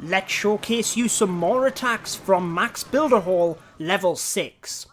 Let's showcase you some more attacks from Max Builder Hall level 6.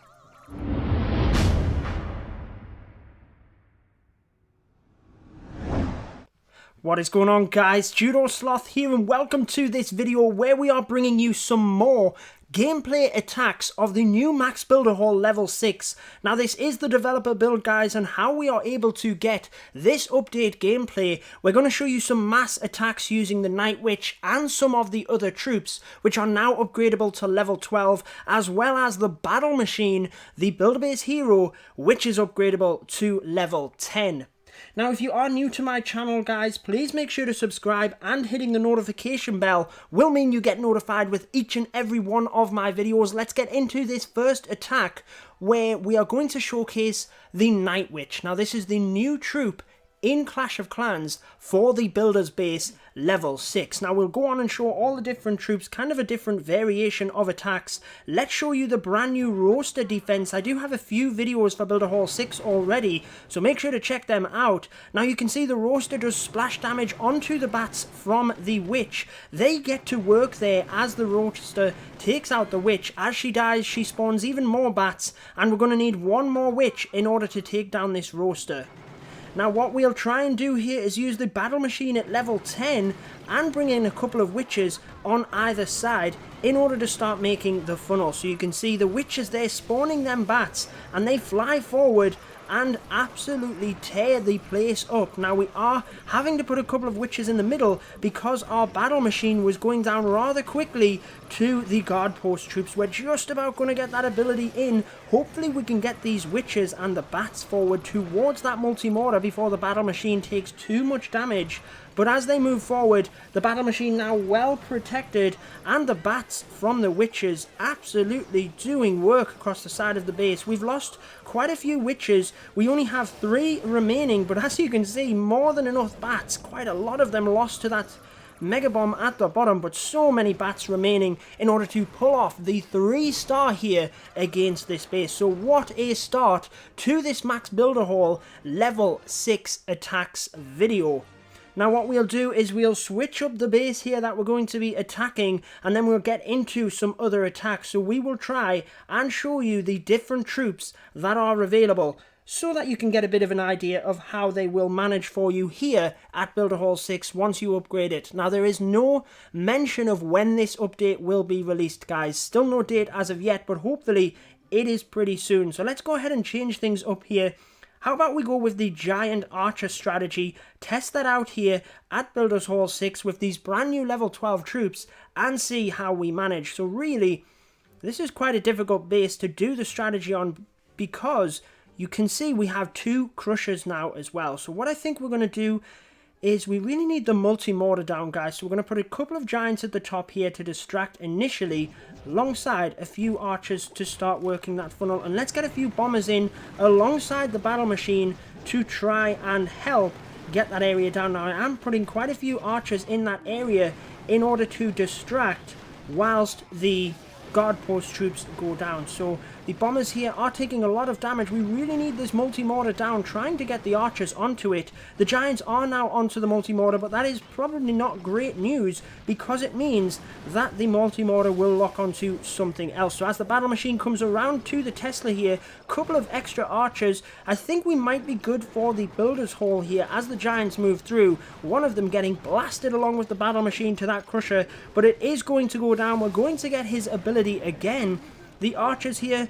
What is going on, guys? Judo Sloth here, and welcome to this video where we are bringing you some more gameplay attacks of the new Max Builder Hall level 6. Now this is the developer build, guys, and how we are able to get this update gameplay. We're going to show you some mass attacks using the Night Witch and some of the other troops, which are now upgradable to level 12, as well as the battle machine, the Builder Base hero, which is upgradable to level 10. Now, if you are new to my channel, guys, please make sure to subscribe, and hitting the notification bell will mean you get notified with each and every one of my videos. Let's get into this first attack, where we are going to showcase the Night Witch. Now, this is the new troop in Clash of Clans for the Builder's Base level 6. Now we'll go on and show all the different troops, kind of a different variation of attacks. Let's show you the brand new roster defense. I do have a few videos for Builder Hall 6 already, so make sure to check them out. Now you can see the roster does splash damage onto the bats from the witch. They get to work there as the roster takes out the witch. As she dies, she spawns even more bats, and we're going to need one more witch in order to take down this roster. Now what we'll try and do here is use the battle machine at level 10 and bring in a couple of witches on either side in order to start making the funnel. So you can see the witches there spawning them bats, and they fly forward and absolutely tear the place up. Now we are having to put a couple of witches in the middle because our battle machine was going down rather quickly to the guard post troops. We're just about going to get that ability in. Hopefully we can get these witches and the bats forward towards that multi-mortar before the battle machine takes too much damage. But as they move forward, the battle machine now well protected, and the bats from the witches absolutely doing work across the side of the base. We've lost quite a few witches. We only have 3 remaining, but as you can see, more than enough bats. Quite a lot of them lost to that mega bomb at the bottom, but so many bats remaining in order to pull off the 3-star here against this base. So what a start to this Max Builder Hall level 6 attacks video. Now what we'll do is we'll switch up the base here that we're going to be attacking, and then we'll get into some other attacks. So we will try and show you the different troops that are available, so that you can get a bit of an idea of how they will manage for you here at Builder Hall 6 once you upgrade it. Now there is no mention of when this update will be released, guys. Still no date as of yet, but hopefully it is pretty soon. So let's go ahead and change things up here. How about we go with the Giant Archer strategy, test that out here at Builders Hall 6 with these brand new level 12 troops, and see how we manage. So really, this is quite a difficult base to do the strategy on, because you can see we have 2 crushers now as well. So what I think we're going to do is we really need the multi-mortar down, guys. So we're going to put a couple of giants at the top here to distract initially, alongside a few archers to start working that funnel. And let's get a few bombers in alongside the battle machine to try and help get that area down. Now I am putting quite a few archers in that area in order to distract whilst the guard post troops go down. So the bombers here are taking a lot of damage. We really need this multi-mortar down, trying to get the archers onto it. The giants are now onto the multi-mortar, but that is probably not great news, because it means that the multi-mortar will lock onto something else. So as the battle machine comes around to the Tesla here, couple of extra archers, I think we might be good for the Builder's Hall here as the giants move through. One of them getting blasted along with the battle machine to that crusher, but it is going to go down. We're going to get his ability again. The archers here,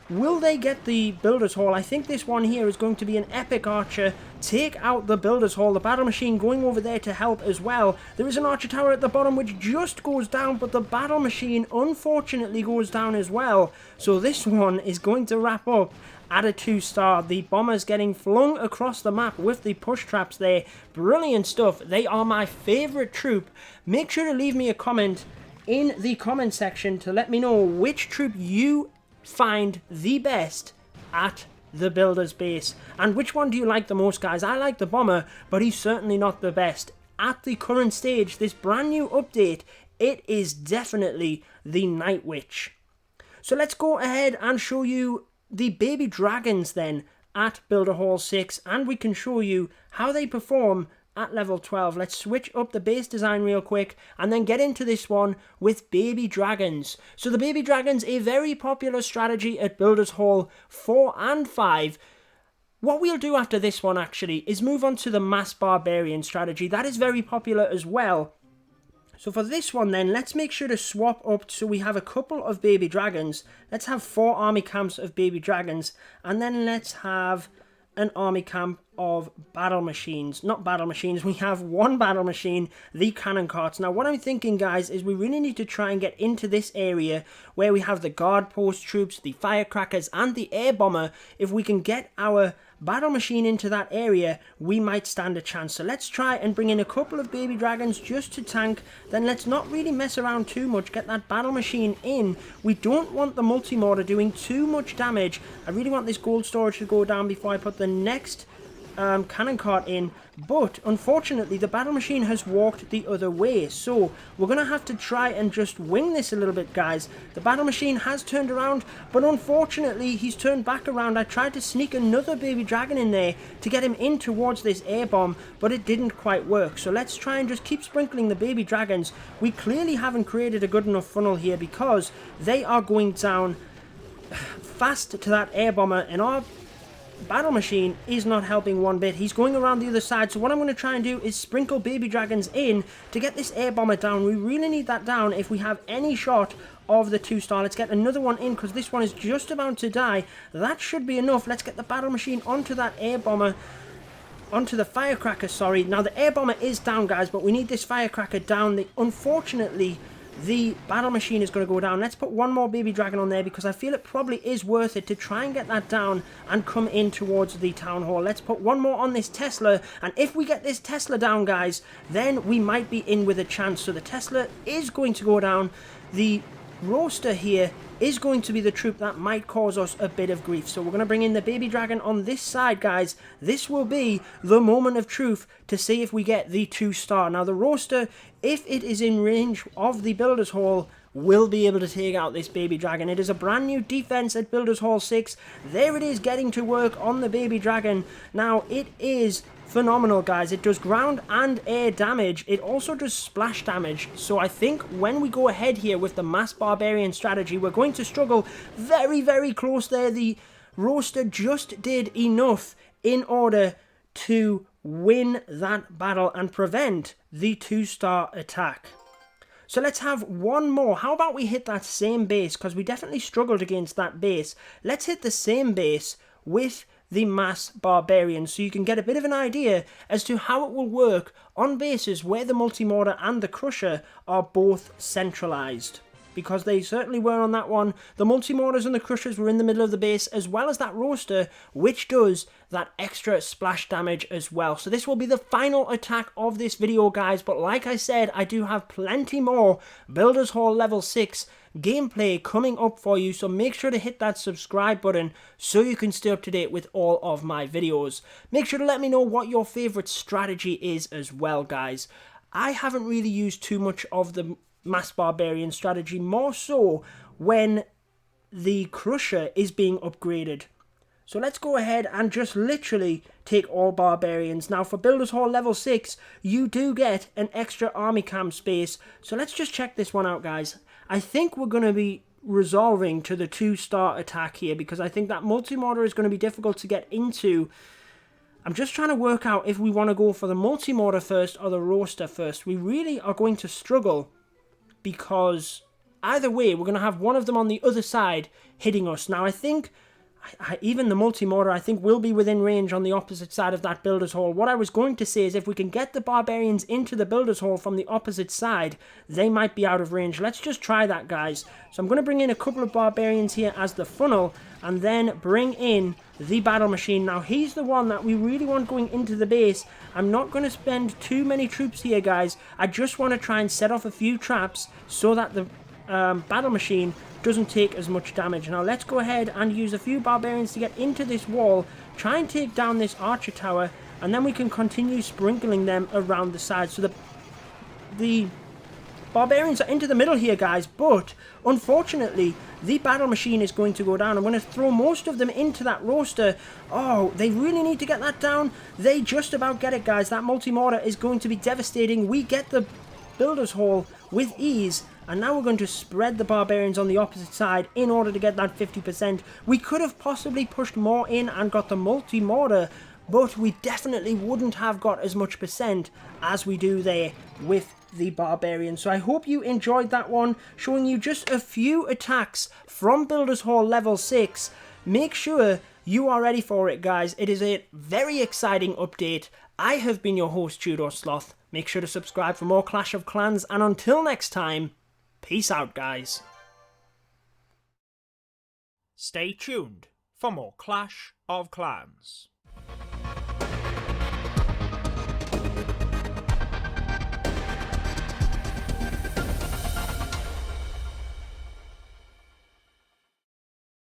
will they get the Builder's Hall? I think this one here is going to be an epic archer. Take out the Builder's Hall. The battle machine going over there to help as well. There is an archer tower at the bottom which just goes down, but the battle machine unfortunately goes down as well. So this one is going to wrap up at a 2-star. The bombers getting flung across the map with the push traps there. Brilliant stuff. They are my favourite troop. Make sure to leave me a comment in the comment section to let me know which troop you find the best at the Builder's Base, and which one do you like the most, guys. I like the bomber, but he's certainly not the best. At the current stage, this brand new update, it is definitely the Night Witch. So let's go ahead and show you the baby dragons then at Builder Hall 6, and we can show you how they perform at level 12. Let's switch up the base design real quick and then get into this one with baby dragons. So the baby dragons, a very popular strategy at Builders Hall 4 and 5. What we'll do after this one actually is move on to the mass barbarian strategy. That is very popular as well. So for this one then, let's make sure to swap up so we have a couple of baby dragons. Let's have 4 army camps of baby dragons, and then let's have an army camp of battle machines. Not battle machines, we have 1 battle machine, the cannon carts. Now what I'm thinking, guys, is we really need to try and get into this area where we have the guard post troops, the firecrackers, and the air bomber. If we can get our battle machine into that area, we might stand a chance. So let's try and bring in a couple of baby dragons just to tank. Then let's not really mess around too much, get that battle machine in. We don't want the multi-mortar doing too much damage. I really want this gold storage to go down before I put the next cannon cart in, but unfortunately the battle machine has walked the other way, so we're gonna have to try and just wing this a little bit, guys. The battle machine has turned around, but unfortunately he's turned back around. I tried to sneak another baby dragon in there to get him in towards this air bomb, but it didn't quite work. So let's try and just keep sprinkling the baby dragons. We clearly haven't created a good enough funnel here because they are going down fast to that air bomber, and our battle machine is not helping one bit. He's going around the other side, so what I'm going to try and do is sprinkle baby dragons in to get this air bomber down. We really need that down if we have any shot of the 2-star. Let's get another one in because this one is just about to die. That should be enough. Let's get the battle machine onto that air bomber, onto the firecracker, sorry. Now the air bomber is down, guys, but we need this firecracker down. Unfortunately, the battle machine is going to go down. Let's put 1 more baby dragon on there because I feel it probably is worth it to try and get that down and come in towards the town hall. Let's put 1 more on this Tesla, and if we get this Tesla down, guys, then we might be in with a chance. So the Tesla is going to go down. The roaster here is going to be the troop that might cause us a bit of grief. So we're going to bring in the baby dragon on this side, guys. This will be the moment of truth to see if we get the 2-star. Now the roaster, if it is in range of the Builders Hall, will be able to take out this baby dragon. It is a brand new defense at Builders Hall 6. There it is, getting to work on the baby dragon. Now it is phenomenal, guys. It does ground and air damage. It also does splash damage. So I think when we go ahead here with the mass barbarian strategy, we're going to struggle. Very, very close there. The roaster just did enough in order to win that battle and prevent the 2-star attack. So let's have 1 more. How about we hit that same base, because we definitely struggled against that base. Let's hit the same base with the mass barbarians, so you can get a bit of an idea as to how it will work on bases where the multi-mortar and the crusher are both centralized, because they certainly were on that one. The multi-mortars and the crushers were in the middle of the base, as well as that roaster, which does that extra splash damage as well. So this will be the final attack of this video, guys, but like I said, I do have plenty more Builders Hall level 6 gameplay coming up for you, so make sure to hit that subscribe button so you can stay up to date with all of my videos. Make sure to let me know what your favorite strategy is as well, guys. I haven't really used too much of the mass barbarian strategy, more so when the crusher is being upgraded. So let's go ahead and just literally take all barbarians. Now for Builders Hall level 6, you do get an extra army camp space. So let's just check this one out, guys. I think we're going to be resolving to the 2-star attack here, because I think that multi-mortar is going to be difficult to get into. I'm just trying to work out if we want to go for the multi-mortar first or the roaster first. We really are going to struggle, because either way, we're going to have one of them on the other side hitting us. Now, I think even the multi-mortar, I think, will be within range on the opposite side of that Builders Hall. What I was going to say is if we can get the barbarians into the Builders Hall from the opposite side, they might be out of range. Let's just try that, guys. So I'm going to bring in a couple of barbarians here as the funnel, and then bring in the battle machine. Now, he's the one that we really want going into the base. I'm not going to spend too many troops here, guys. I just want to try and set off a few traps so that the battle machine doesn't take as much damage. Now let's go ahead and use a few barbarians to get into this wall, try and take down this archer tower, and then we can continue sprinkling them around the side. So the Barbarians are into the middle here, guys, but unfortunately, the battle machine is going to go down. I'm going to throw most of them into that roaster. Oh, they really need to get that down. They just about get it, guys. That multi-mortar is going to be devastating. We get the Builder's Hall with ease, and now we're going to spread the Barbarians on the opposite side in order to get that 50%. We could have possibly pushed more in and got the multi-mortar, but we definitely wouldn't have got as much percent as we do there with the Barbarian. So I hope you enjoyed that one, showing you just a few attacks from Builder's Hall level 6. Make sure you are ready for it, guys. It is a very exciting update. I have been your host, Tudor Sloth. Make sure to subscribe for more Clash of Clans, and until next time, peace out, guys. Stay tuned for more Clash of Clans.